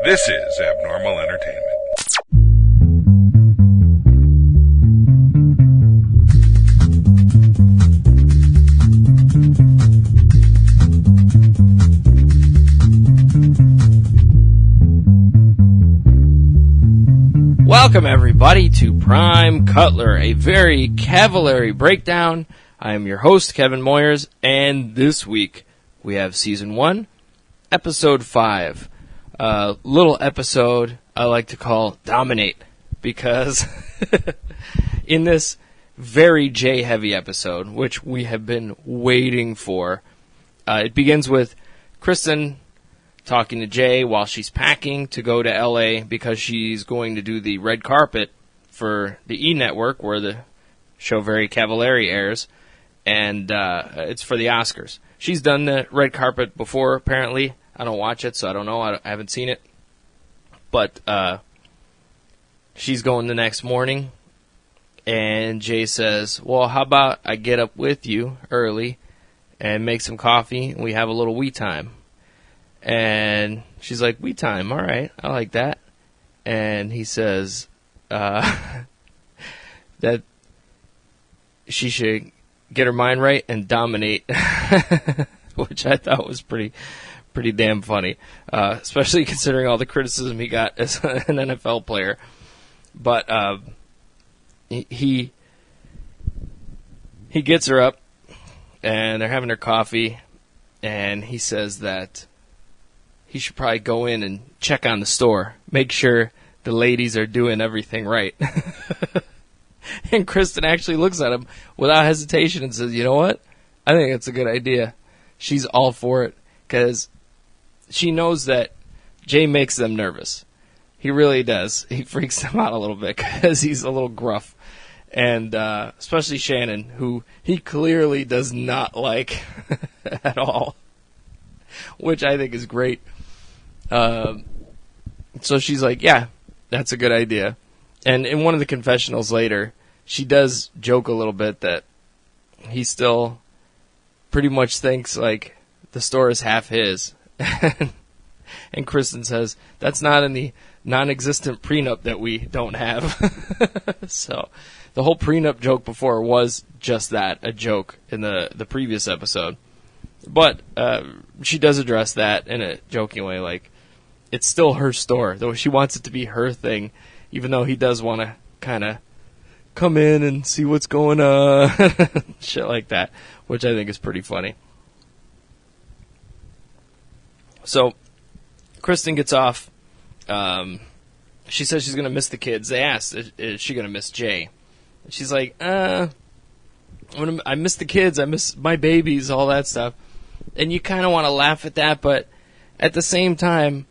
This is Abnormal Entertainment. Welcome, everybody, to Prime Cutler, a very cavalier breakdown. I am your host, Kevin Moyers, and this week we have Season 1, Episode 5. A little episode I like to call Dominate, because in this very J-heavy episode, which we have been waiting for, it begins with Kristen talking to Jay while she's packing to go to L.A. because she's going to do the red carpet for the E! Network, where the show Very Cavalieri airs, and it's for the Oscars. She's done the red carpet before, apparently. I don't watch it, so I don't know. I haven't seen it. But she's going the next morning, and Jay says, well, how about I get up with you early and make some coffee, and we have a little we time. And she's like, we time, all right, I like that. And he says that she should get her mind right and dominate, which I thought was pretty damn funny, especially considering all the criticism he got as an NFL player. But he gets her up, and they're having their coffee, and he says that he should probably go in and check on the store, make sure the ladies are doing everything right. And Kristen actually looks at him without hesitation and says, you know what? I think it's a good idea. She's all for it, because she knows that Jay makes them nervous. He really does. He freaks them out a little bit because he's a little gruff. And especially Shannon, who he clearly does not like at all, which I think is great. So she's like, yeah, that's a good idea. And in one of the confessionals later, she does joke a little bit that he still pretty much thinks like the store is half his. And Kristen says, that's not in the non-existent prenup that we don't have. So the whole prenup joke before was just that, a joke in the previous episode. But she does address that in a joking way, like, it's still her store, though she wants it to be her thing, even though he does want to kind of come in and see what's going on, shit like that, which I think is pretty funny. So, Kristen gets off. She says she's going to miss the kids. They asked, is she going to miss Jay? And she's like, I miss the kids, I miss my babies, all that stuff. And you kind of want to laugh at that, but at the same time,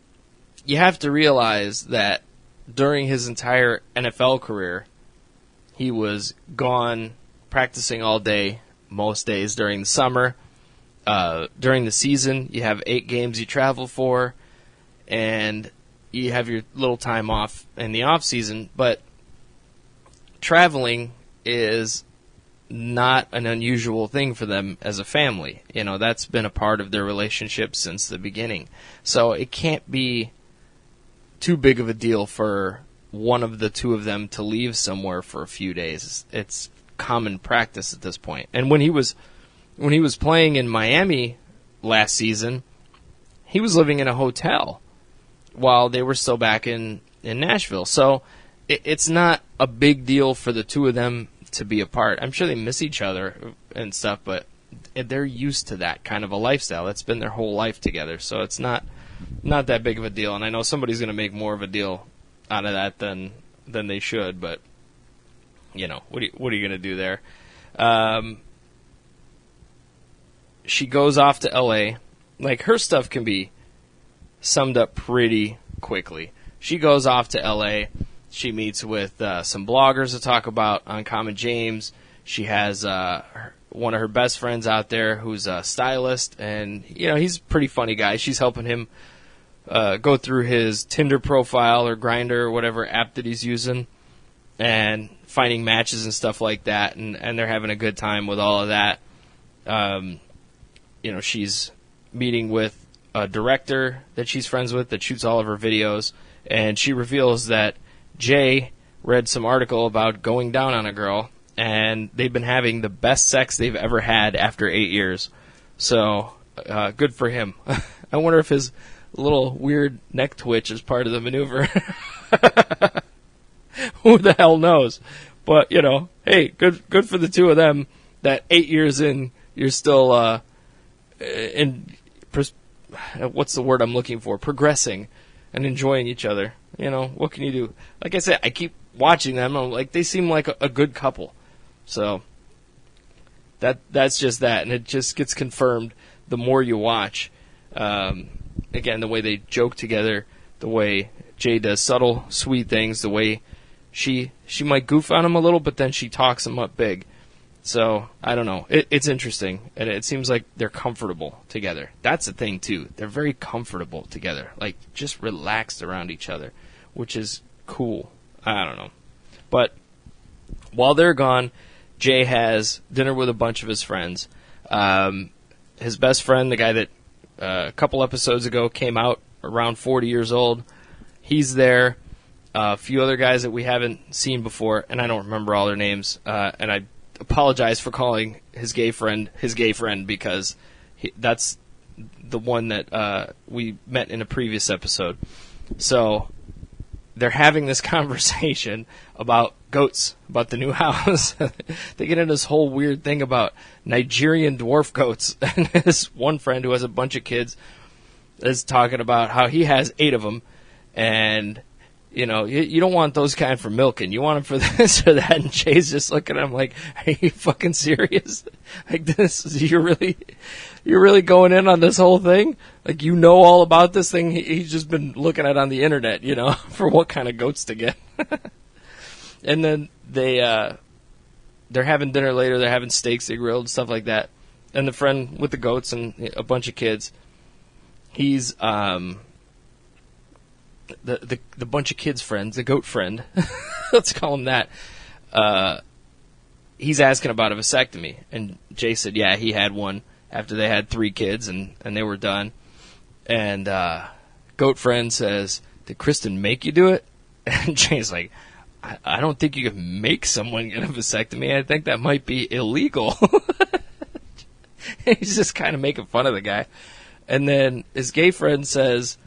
you have to realize that during his entire NFL career, he was gone practicing all day, most days during the summer. During the season, you have 8 games you travel for, and you have your little time off in the off season. But traveling is not an unusual thing for them as a family. You know, that's been a part of their relationship since the beginning. So it can't be too big of a deal for one of the two of them to leave somewhere for a few days. It's common practice at this point. And when he was playing in Miami last season, he was living in a hotel while they were still back in Nashville. So it's not a big deal for the two of them to be apart. I'm sure they miss each other and stuff, but they're used to that kind of a lifestyle. That's been their whole life together, so it's not that big of a deal. And I know somebody's going to make more of a deal out of that than they should, but you know, what are you going to do there? She goes off to L.A. Like, her stuff can be summed up pretty quickly. She goes off to L.A. She meets with some bloggers to talk about Uncommon James. She has one of her best friends out there who's a stylist, and you know, he's a pretty funny guy. She's helping him go through his Tinder profile or Grindr or whatever app that he's using, and finding matches and stuff like that, and they're having a good time with all of that. You know, she's meeting with a director that she's friends with that shoots all of her videos, and she reveals that Jay read some article about going down on a girl, and they've been having the best sex they've ever had after 8 years. So, good for him. I wonder if his little weird neck twitch is part of the maneuver. Who the hell knows? But, hey, good for the two of them that 8 years in, you're still what's the word I'm looking for? Progressing and enjoying each other. What can you do? Like I said, I keep watching them. I'm like, they seem like a good couple. So that's just that, and it just gets confirmed the more you watch. Again, the way they joke together, the way Jay does subtle, sweet things, the way she might goof on him a little, but then she talks him up big. So, I don't know. It's interesting, and it seems like they're comfortable together. That's the thing, too. They're very comfortable together. Like, just relaxed around each other, which is cool. I don't know. But while they're gone, Jay has dinner with a bunch of his friends. His best friend, the guy that a couple episodes ago came out around 40 years old, he's there. A few other guys that we haven't seen before, and I don't remember all their names, and I apologize for calling his gay friend because that's the one that we met in a previous episode. So they're having this conversation about goats, about the new house. They get into this whole weird thing about Nigerian dwarf goats. And this one friend who has a bunch of kids is talking about how he has 8 of them, and you don't want those kind for milking. You want them for this or that. And Jay's just looking at him like, are you fucking serious? Like you're really going in on this whole thing? Like, all about this thing? He's just been looking at it on the internet, for what kind of goats to get. And then they're having dinner later. They're having steaks they grilled, stuff like that. And the friend with the goats and a bunch of kids, he's, the bunch of kids' friends, the goat friend, let's call him that, he's asking about a vasectomy. And Jay said, yeah, he had one after they had 3 kids and they were done. And goat friend says, did Kristen make you do it? And Jay's like, I don't think you can make someone get a vasectomy. I think that might be illegal. He's just kind of making fun of the guy. And then his gay friend says,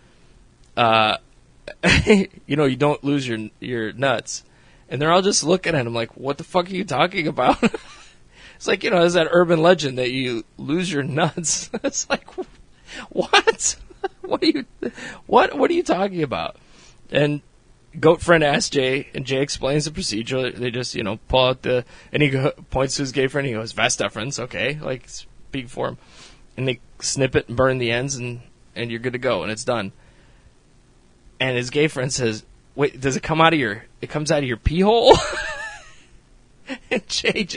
you don't lose your nuts. And they're all just looking at him like, what the fuck are you talking about? It's like, there's that urban legend that you lose your nuts. It's like, what? What are you talking about? And goat friend asks Jay, and Jay explains the procedure. They just, pull out and he points to his gay friend, and he goes, vas deferens, okay, like, speak for him. And they snip it and burn the ends, and you're good to go, and it's done. And his gay friend says, wait, does it come out of it comes out of your pee hole? And Jay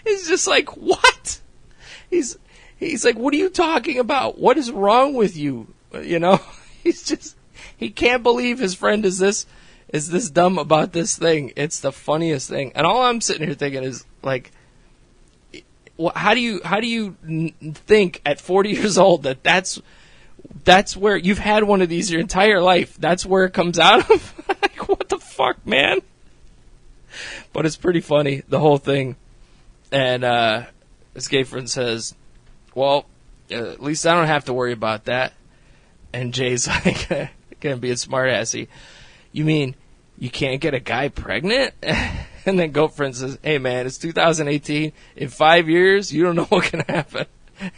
he's just like, what? He's like, what are you talking about? What is wrong with you? He can't believe his friend is this dumb about this thing. It's the funniest thing. And all I'm sitting here thinking is, like, how do you think at 40 years old that's where you've had one of these your entire life? That's where it comes out of? Like, what the fuck, man? But it's pretty funny, the whole thing. And his gay friend says, well, at least I don't have to worry about that. And Jay's like, gonna be a smartassy. You mean you can't get a guy pregnant? And then goat friend says, hey man, it's 2018. In 5 years, you don't know what can happen.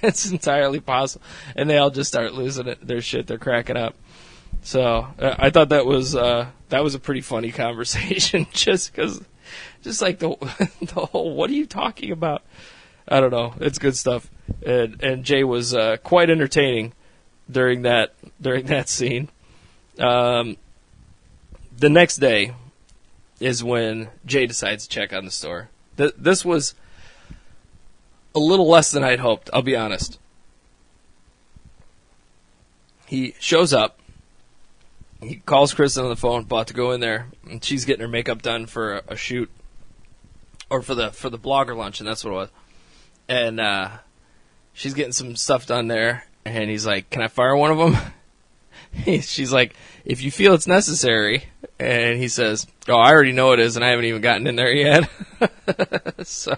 It's entirely possible. And they all just start losing their shit. They're cracking up. So I thought that was a pretty funny conversation, just like the whole, what are you talking about? I don't know. It's good stuff. And Jay was quite entertaining during that scene. The next day is when Jay decides to check on the store. This was a little less than I'd hoped, I'll be honest. He shows up. He calls Kristen on the phone, about to go in there, and she's getting her makeup done for a shoot, or for the blogger lunch, and that's what it was. And she's getting some stuff done there, And he's like, can I fire one of them? She's like, if you feel it's necessary. And he says, oh, I already know it is, and I haven't even gotten in there yet. So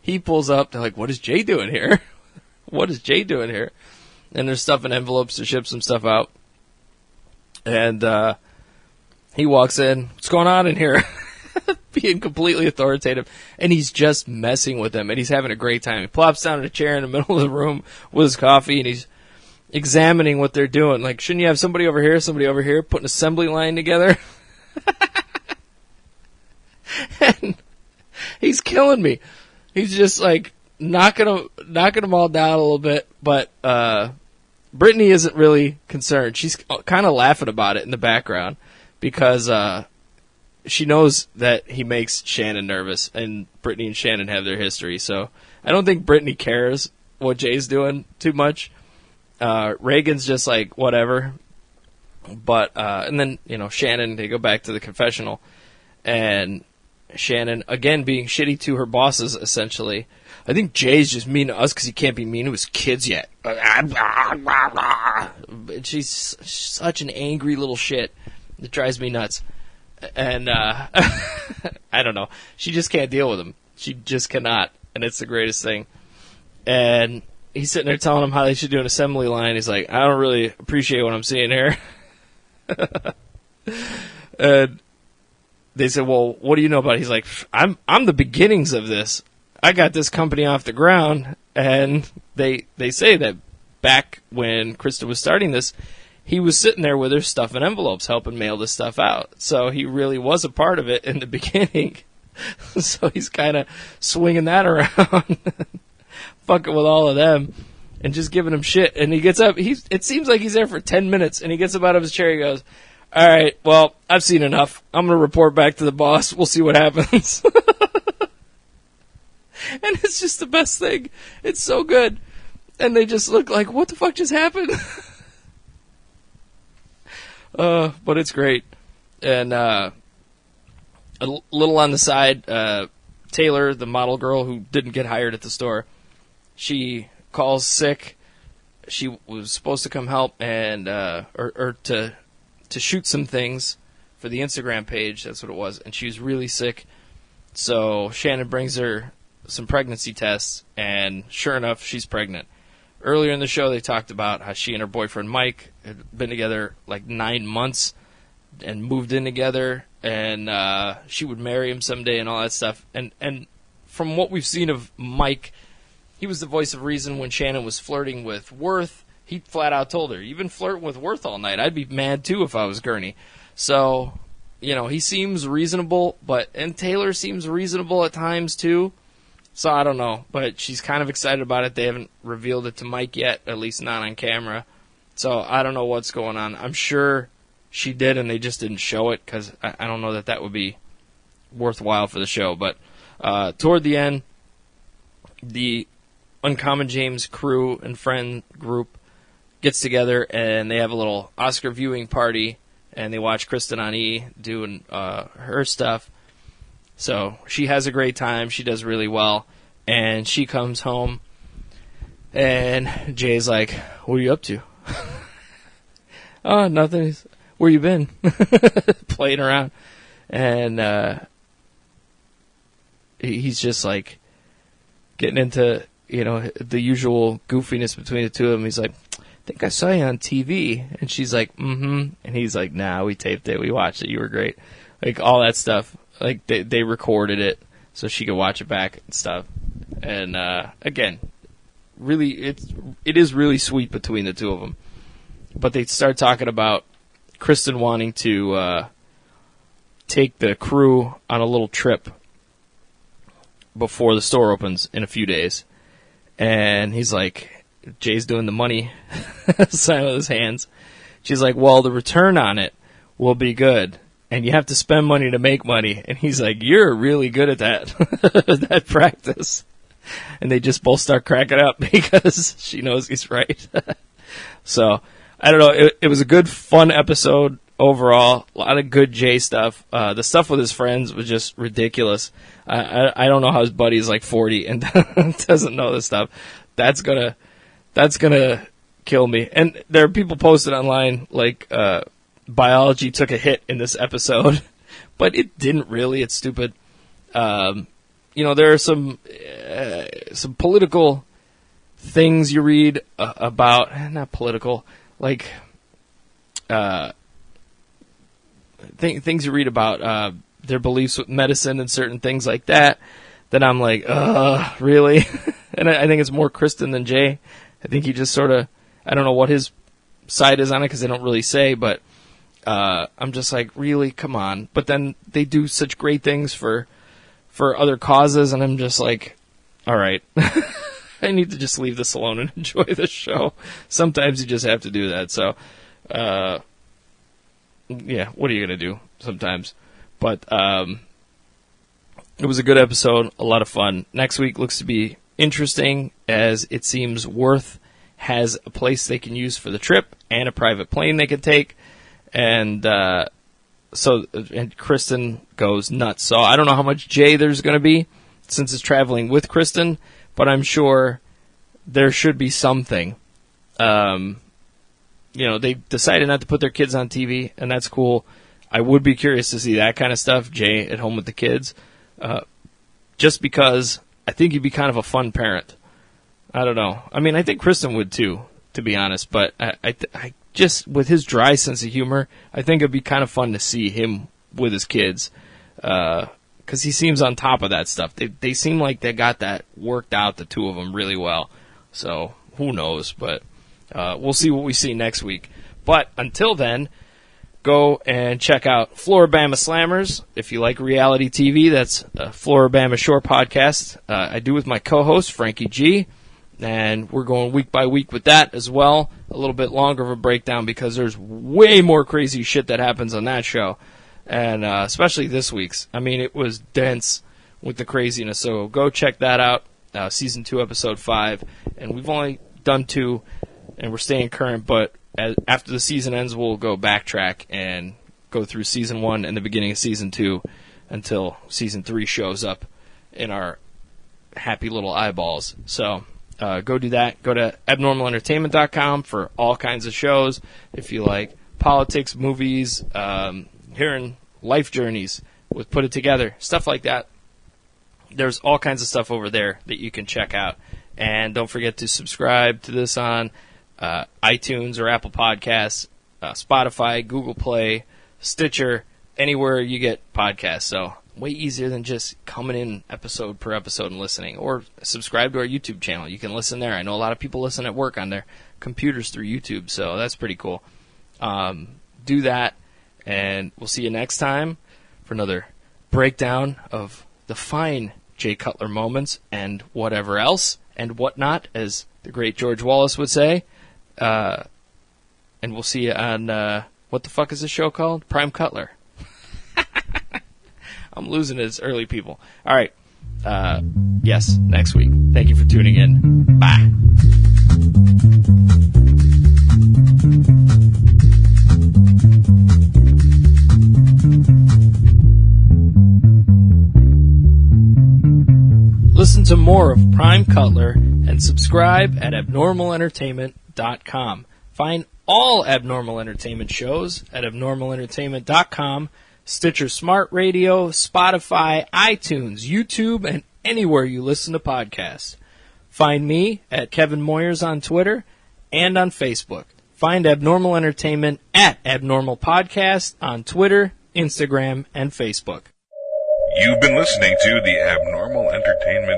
he pulls up. They're like, what is Jay doing here? What is Jay doing here? And they're stuffing envelopes to ship some stuff out. And he walks in. What's going on in here? Being completely authoritative. And he's just messing with them, and he's having a great time. He plops down in a chair in the middle of the room with his coffee, and he's examining what they're doing. Like, shouldn't you have somebody over here, put an assembly line together? And he's killing me. He's just like knocking them all down a little bit. But Brittany isn't really concerned. She's kind of laughing about it in the background because she knows that he makes Shannon nervous, and Brittany and Shannon have their history. So I don't think Brittany cares what Jay's doing too much. Reagan's just like, whatever. But, and then, Shannon, they go back to the confessional, and Shannon, again, being shitty to her bosses, essentially. I think Jay's just mean to us because he can't be mean to his kids yet. She's such an angry little shit. It drives me nuts. And, I don't know. She just can't deal with him. She just cannot. And it's the greatest thing. And he's sitting there telling them how they should do an assembly line. He's like, I don't really appreciate what I'm seeing here. And they said, well, what do you know about it? He's like, I'm the beginnings of this. I got this company off the ground. And they say that back when Kristen was starting this, he was sitting there with her stuffing envelopes, helping mail this stuff out. So he really was a part of it in the beginning. So he's kind of swinging that around, fucking with all of them, and just giving them shit. And he gets up. It seems like he's there for 10 minutes, and he gets up out of his chair. He goes, all right, well, I've seen enough. I'm going to report back to the boss. We'll see what happens. And it's just the best thing. It's so good. And they just look like, what the fuck just happened? But it's great. And a little on the side, Taylor, the model girl who didn't get hired at the store, she calls sick. She was supposed to come help and or to shoot some things for the Instagram page. That's what it was. And she was really sick. So Shannon brings her some pregnancy tests, and sure enough, she's pregnant. Earlier in the show, they talked about how she and her boyfriend Mike had been together like 9 months and moved in together, and she would marry him someday and all that stuff. And from what we've seen of Mike, he was the voice of reason when Shannon was flirting with Worth. He flat out told her, you've been flirting with Worth all night. I'd be mad too if I was Gurney. So, he seems reasonable, and Taylor seems reasonable at times too. So I don't know, but she's kind of excited about it. They haven't revealed it to Mike yet, at least not on camera. So I don't know what's going on. I'm sure she did, and they just didn't show it because I don't know that would be worthwhile for the show. But toward the end, the Uncommon James crew and friend group gets together, and they have a little Oscar viewing party, and they watch Kristen on E doing her stuff. So she has a great time. She does really well. And she comes home, and Jay's like, what are you up to? Oh, nothing. Where you been? Playing around. And he's just like getting into, the usual goofiness between the two of them. He's like, I think I saw you on TV. And she's like, mm-hmm. And he's like, nah, we taped it. We watched it. You were great. Like, all that stuff. Like, they recorded it so she could watch it back and stuff. And, again, really, it is really sweet between the two of them. But they start talking about Kristen wanting to take the crew on a little trip before the store opens in a few days. And he's like, Jay's doing the money sign with his hands. She's like, well, the return on it will be good. And you have to spend money to make money. And he's like, you're really good at that, that practice. And they just both start cracking up because she knows he's right. So, I don't know. It was a good, fun episode overall. A lot of good Jay stuff. The stuff with his friends was just ridiculous. I don't know how his buddy's like 40 and doesn't know this stuff. That's gonna kill me. And there are people posted online like biology took a hit in this episode, but it didn't really. It's stupid. There are some political things you read about, not political, like things you read about their beliefs with medicine and certain things like that. Then I'm like, really? And I think it's more Kristen than Jay. I think he just sort of, I don't know what his side is on it because they don't really say, but I'm just like, really? Come on. But then they do such great things for other causes, and I'm just like, all right. I need to just leave this alone and enjoy the show. Sometimes you just have to do that. So, yeah, what are you going to do sometimes? But it was a good episode, a lot of fun. Next week looks to be interesting, as it seems Worth has a place they can use for the trip and a private plane they can take. And and Kristen goes nuts. So I don't know how much Jay there's going to be since it's traveling with Kristen, but I'm sure there should be something. They decided not to put their kids on TV, and that's cool. I would be curious to see that kind of stuff, Jay at home with the kids, just because I think he'd be kind of a fun parent. I don't know. I mean, I think Kristen would too, to be honest, but I just, with his dry sense of humor, I think it'd be kind of fun to see him with his kids, because he seems on top of that stuff. They seem like they got that worked out, the two of them, really well. So who knows? But we'll see what we see next week. But until then, go and check out Floribama Slammers. If you like reality TV, that's a Floribama Shore podcast I do with my co-host, Frankie G. And we're going week by week with that as well. A little bit longer of a breakdown because there's way more crazy shit that happens on that show. And especially this week's. I mean, it was dense with the craziness. So go check that out. Season 2, Episode 5. And we've only done 2, and we're staying current. But after the season ends, we'll go backtrack and go through Season 1 and the beginning of Season 2 until Season 3 shows up in our happy little eyeballs. So go do that. Go to abnormalentertainment.com for all kinds of shows. If you like politics, movies, hearing life journeys with Put It Together, stuff like that. There's all kinds of stuff over there that you can check out. And don't forget to subscribe to this on iTunes or Apple Podcasts, Spotify, Google Play, Stitcher, anywhere you get podcasts. So way easier than just coming in episode per episode and listening. Or subscribe to our YouTube channel. You can listen there. I know a lot of people listen at work on their computers through YouTube, so that's pretty cool. Do that, and we'll see you next time for another breakdown of the fine Jay Cutler moments and whatever else and whatnot, as the great George Wallace would say. And we'll see you on, what the fuck is this show called? Prime Cutler. I'm losing it. It's early, people. All right. Yes, next week. Thank you for tuning in. Bye. Listen to more of Prime Cutler and subscribe at abnormalentertainment.com. Find all Abnormal Entertainment shows at abnormalentertainment.com, Stitcher Smart Radio, Spotify, iTunes, YouTube, and anywhere you listen to podcasts. Find me at Kevin Moyers on Twitter and on Facebook. Find Abnormal Entertainment at Abnormal Podcast on Twitter, Instagram, and Facebook. You've been listening to the Abnormal Entertainment